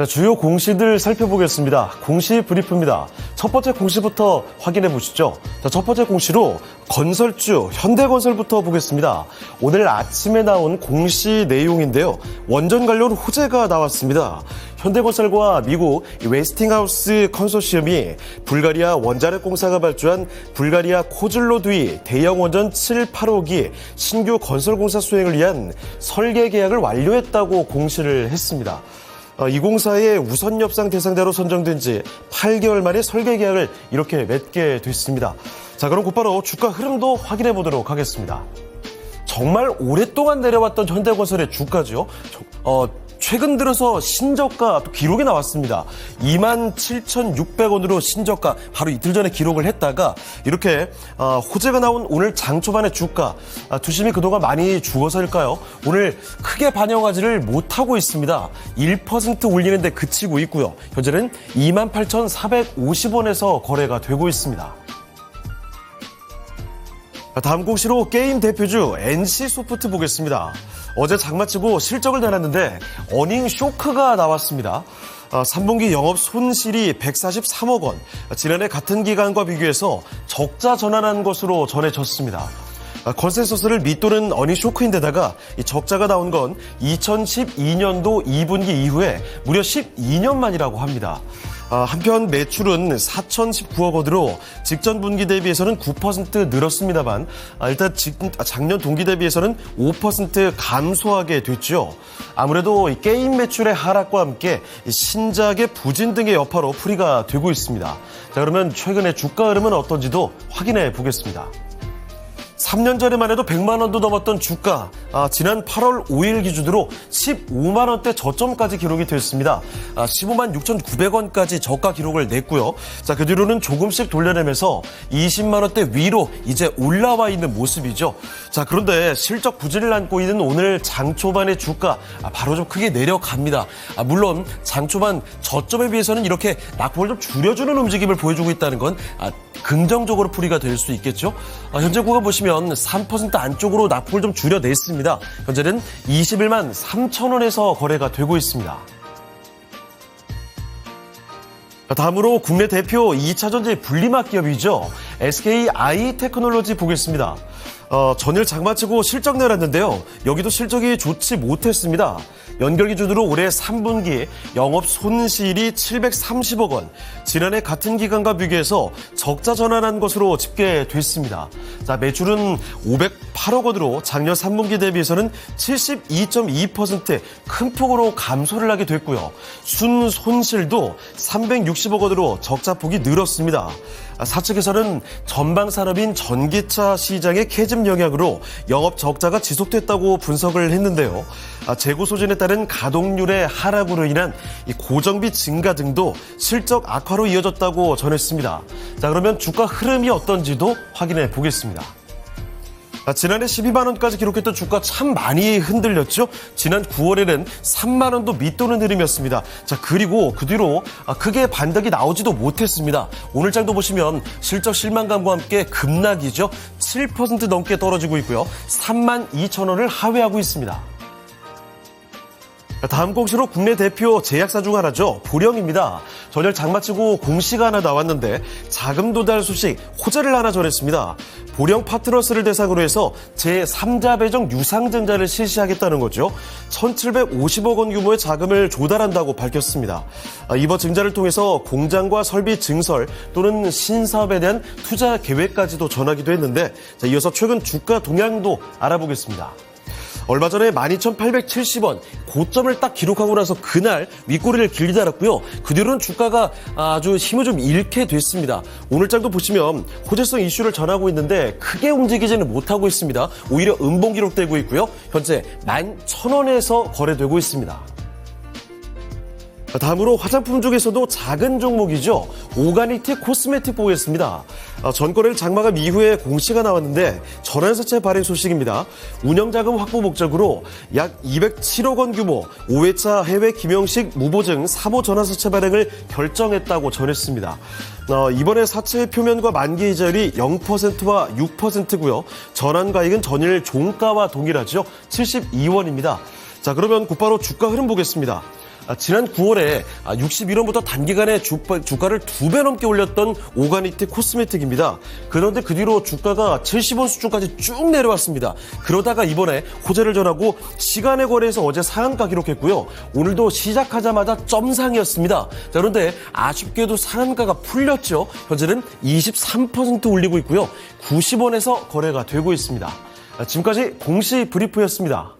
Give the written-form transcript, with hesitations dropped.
주요 공시들 살펴보겠습니다. 공시 브리프입니다. 첫 번째 공시부터 확인해 보시죠. 첫 번째 공시로 건설주 현대건설부터 보겠습니다. 오늘 아침에 나온 공시 내용인데요. 원전 관련 호재가 나왔습니다. 현대건설과 미국 웨스팅하우스 컨소시엄이 불가리아 원자력 공사가 발주한 불가리아 코즐로두이 대형 원전 7, 8호기 신규 건설 공사 수행을 위한 설계 계약을 완료했다고 공시를 했습니다. 이 공사의 우선 협상 대상자로 선정된 지 8개월 만에 설계 계약을 이렇게 맺게 됐습니다. 자, 그럼 곧바로 주가 흐름도 확인해 보도록 하겠습니다. 정말 오랫동안 내려왔던 현대건설의 주가죠. 최근 들어서 신저가 또 기록이 나왔습니다. 27,600원으로 신저가 바로 이틀 전에 기록을 했다가 이렇게 호재가 나온 오늘 장 초반의 주가 투심이 그동안 많이 죽어서일까요? 오늘 크게 반영하지를 못하고 있습니다. 1% 올리는데 그치고 있고요. 현재는 28,450원에서 거래가 되고 있습니다. 다음 공시로 게임 대표주 NC소프트 보겠습니다. 어제 장마치고 실적을 내놨는데 어닝 쇼크가 나왔습니다. 3분기 영업 손실이 143억 원, 지난해 같은 기간과 비교해서 적자 전환한 것으로 전해졌습니다. 컨센서스를 밑도는 어닝 쇼크인데다가 이 적자가 나온 건 2012년도 2분기 이후에 무려 12년 만이라고 합니다. 한편 매출은 4,019억 원으로 직전 분기 대비해서는 9% 늘었습니다만 일단 작년 동기 대비해서는 5% 감소하게 됐죠. 아무래도 이 게임 매출의 하락과 함께 신작의 부진 등의 여파로 풀이가 되고 있습니다. 자, 그러면 최근의 주가 흐름은 어떤지도 확인해 보겠습니다. 3년 전에만 해도 100만 원도 넘었던 주가, 지난 8월 5일 기준으로 15만 원대 저점까지 기록이 됐습니다. 15만 6,900원까지 저가 기록을 냈고요. 자, 그 뒤로는 조금씩 돌려내면서 20만 원대 위로 이제 올라와 있는 모습이죠. 자, 그런데 실적 부진을 안고 있는 오늘 장 초반의 주가 바로 좀 크게 내려갑니다. 물론 장 초반 저점에 비해서는 이렇게 낙폭을 좀 줄여주는 움직임을 보여주고 있다는 건 긍정적으로 풀이가 될 수 있겠죠. 현재 구간 보시면 3% 안쪽으로 낙폭을 좀 줄여냈습니다. 현재는 21만 3천 원에서 거래가 되고 있습니다. 다음으로 국내 대표 2차 전지 분리막 기업이죠. SK 아이테크놀로지 보겠습니다. 전일 장마치고 실적 내놨는데요. 여기도 실적이 좋지 못했습니다. 연결 기준으로 올해 3분기 영업 손실이 730억 원, 지난해 같은 기간과 비교해서 적자 전환한 것으로 집계됐습니다. 자, 매출은 508억 원으로 작년 3분기 대비해서는 72.2% 큰 폭으로 감소를 하게 됐고요. 순 손실도 360억 원으로 적자폭이 늘었습니다. 사측에서는 전방 산업인 전기차 시장의 캐즘 영향으로 영업 적자가 지속됐다고 분석을 했는데요. 재고 소진에 따른 가동률의 하락으로 인한 이 고정비 증가 등도 실적 악화로 이어졌다고 전했습니다. 자, 그러면 주가 흐름이 어떤지도 확인해 보겠습니다. 지난해 12만 원까지 기록했던 주가 참 많이 흔들렸죠. 지난 9월에는 3만 원도 밑도는 흐름이었습니다. 자, 그리고 그 뒤로 크게 반등이 나오지도 못했습니다. 오늘 장도 보시면 실적 실망감과 함께 급락이죠. 7% 넘게 떨어지고 있고요. 3만 2천 원을 하회하고 있습니다. 다음 공시로 국내 대표 제약사 중 하나죠. 보령입니다. 전일 장마치고 공시가 하나 나왔는데 자금 도달 소식 호재를 하나 전했습니다. 보령 파트너스를 대상으로 해서 제3자 배정 유상증자를 실시하겠다는 거죠. 1,750억 원 규모의 자금을 조달한다고 밝혔습니다. 이번 증자를 통해서 공장과 설비 증설 또는 신사업에 대한 투자 계획까지도 전하기도 했는데, 자, 이어서 최근 주가 동향도 알아보겠습니다. 얼마 전에 12,870원 고점을 딱 기록하고 나서 그날 윗꼬리를 길게 달았고요. 그 뒤로는 주가가 아주 힘을 좀 잃게 됐습니다. 오늘 장도 보시면 호재성 이슈를 전하고 있는데 크게 움직이지는 못하고 있습니다. 오히려 음봉 기록되고 있고요. 현재 11,000원에서 거래되고 있습니다. 다음으로 화장품 중에서도 작은 종목이죠. 오가닉틱 코스메틱 보겠습니다. 전거래일 장마감 이후에 공시가 나왔는데 전환사채 발행 소식입니다. 운영자금 확보 목적으로 약 207억 원 규모 5회차 해외 김영식 무보증 3호 전환사채 발행을 결정했다고 전했습니다. 이번에 사채 표면과 만기 이자율이 0%와 6%고요. 전환가액은 전일 종가와 동일하죠. 72원입니다. 자, 그러면 곧바로 주가 흐름 보겠습니다. 지난 9월에 61원부터 단기간에 주가를 2배 넘게 올렸던 오가니티 코스메틱입니다. 그런데 그 뒤로 주가가 70원 수준까지 쭉 내려왔습니다. 그러다가 이번에 호재를 전하고 시간의 거래에서 어제 상한가 기록했고요. 오늘도 시작하자마자 점상이었습니다. 자, 그런데 아쉽게도 상한가가 풀렸죠. 현재는 23% 올리고 있고요. 90원에서 거래가 되고 있습니다. 지금까지 공시 브리프였습니다.